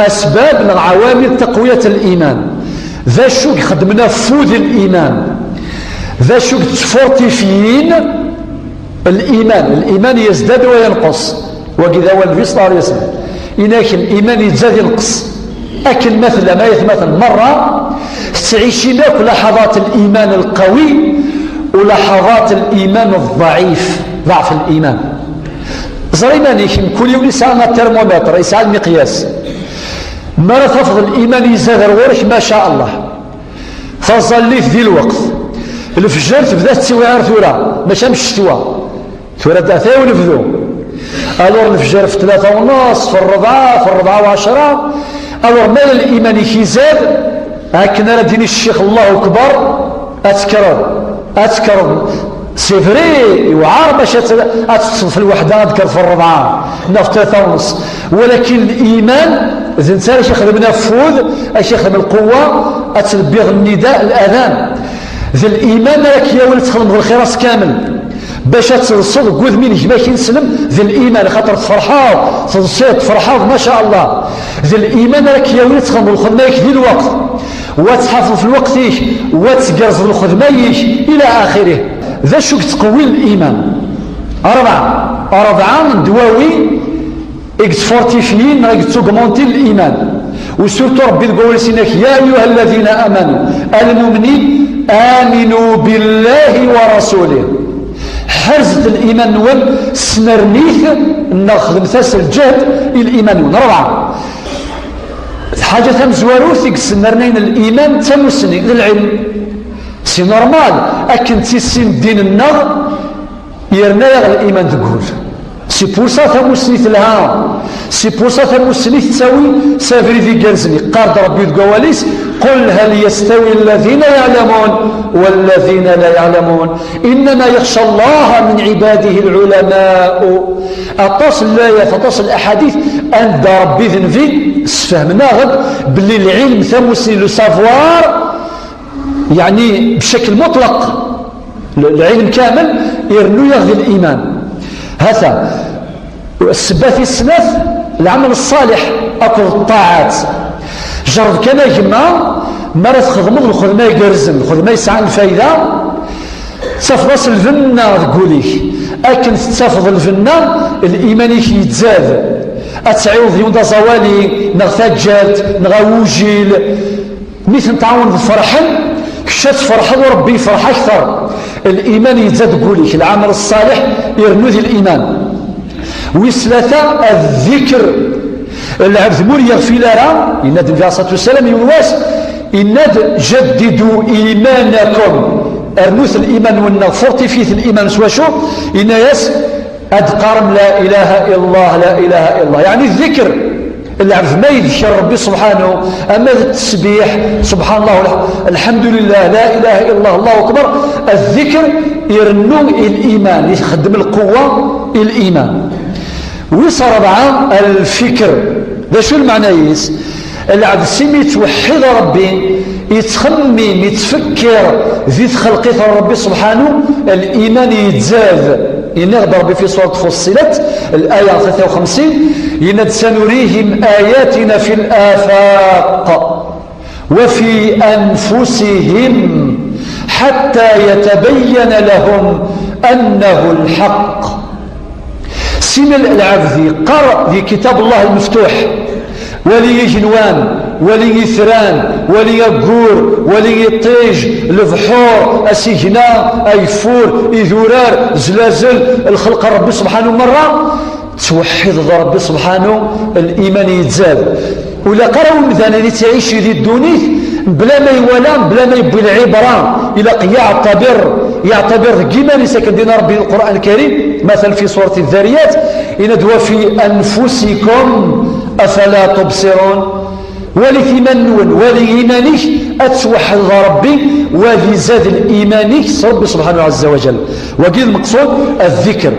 أسباب من عوامل تقوية الإيمان. ذا شو خدمنا فوذ الإيمان، ذا شو تفورتيفيين الإيمان يزداد وينقص. وكذا هو النبي صلى الله عليه وسلم إنك الإيمان يزداد ينقص. أكل مثلا ما يثمثل مرة تعيشين لك لحظات الإيمان القوي ولحظات الإيمان الضعيف، ضعف الإيمان. زريماني كل يوم يسعى الترمومتر، يسعى المقياس، ما تفضل الإيمان يزداد الورش ما شاء الله. فظليت ذي الوقت الفجر تبدا تسوي عار ثورة ماشي مش الشتوى، ثورة داثا ونفذو ألور الفجر في 3:30 في 4 في 4:10. ألور مال الإيمان يزداد هكذا ديني الشيخ الله أكبر أتكرر سي فري وعار باش في الوحدة أذكر في 4 في 3:30. ولكن الإيمان إذا انت اش يخدم نفوذ اش يخدم القوة أتلبيغ النداء الأذان. ذا الإيمان راك يا ولد تخدم بالخراس كامل باش تصل قوذ منك باش ينسلم. ذا الإيمان خاطر تفرحاو تنصيت تفرحاو ما شاء الله. ذا الإيمان راك يا ولد تخدم بالخدمة ذي الوقت وتحافظ في الوقت وتقرز بالخدمة إلى آخره. ذا شو تقوي الإيمان. 4 من دواوي اكتفورتيفيين اكتوغمونتي الإيمان. وسورتو ربي تقول سينك يا أيها الذين آمنوا المؤمنين آمنوا بالله ورسوله. حرزة الإيمان نوال سنرنيث نخدم ثاس الجهد الإيمان نوال. 4 حاجة ثم زواروثك سنرنين الإيمان تمسني للعلم سي نورمال. أكن تيسين الدين النغ يرنا الإيمان تقول سي بوسا ثمسنيث لها سي بوسا ثمسنيث تساوي سافري في جرزني. قارد ربي تقواليس قل هل يستوي الذين يعلمون والذين لا يعلمون إنما يخشى الله من عباده العلماء. أتصل لا فتصل الأحاديث أن ربي ذنفي سفهمنا غد باللي العلم ثمسني لو سافوار يعني بشكل مطلق العلم كامل يرنو ياخذ الإيمان. هذا السبات السناث العمل الصالح أكل الطاعات جرب كما يجمع مرة تخدمه الخدمة يقرزن الخدمة يسعى الفايدة تفضل الفنة تقوليك أكن تتفضل الفنة الإيمان يتزاد أتعيوض يوم دا زوالي نغتجات نغوجيل مثل تعاون بالفرحا كشات فرحا وربي فرح أكثر. الإيمان يتزاد قوليك العمل الصالح يرنوذ الإيمان. وثلاثة الذكر العبد مور يغفي لها إناد النبي عليه الصلاة والسلام يواس إناد جددوا إيمانكم أرنوث الإيمان والنغفرتي فيه الإيمان سواشو إناياس أدقارم لا إله إلا الله لا إله إلا الله يعني الذكر العبد ما يذكر ربي سبحانه أما التسبيح سبحان الله الحمد لله لا إله إلا الله الله أكبر. الذكر يرنو الإيمان يخدم القوة الإيمان. ويصير 4 الفكر. ذا شو المعنى يس العبد سيمي يتوحد ربي يتخمم يتفكر ذي خلقه ربي سبحانه الإيمان يتزاد. ينغض ربي في سورة فصلت الآية 53 يند سنريهم آياتنا في الآفاق وفي أنفسهم حتى يتبين لهم أنه الحق. سن العبد قرأ في كتاب الله المفتوح ولي جنوان ولي ثران ولي قور ولي طيج البحور السجناء ايفور اذورار زلازل الخلق ربي سبحانه مرة توحد ربي سبحانه الإيمان يتزاد. ولا قرأوا مثلا اللي تعيش ذي الدنيا بلا ما يولان بلا ما يبي العبرة إلى يعتبر كيما لسكن دينا ربي القرآن الكريم مثلا في سورة الذاريات إندوا في أنفسكم أفلا تبصرون ولثمنون ولإيمانك أتوحد ربي وذي زاد الإيمانك ربي سبحانه عز وجل. وقيل المقصود الذكر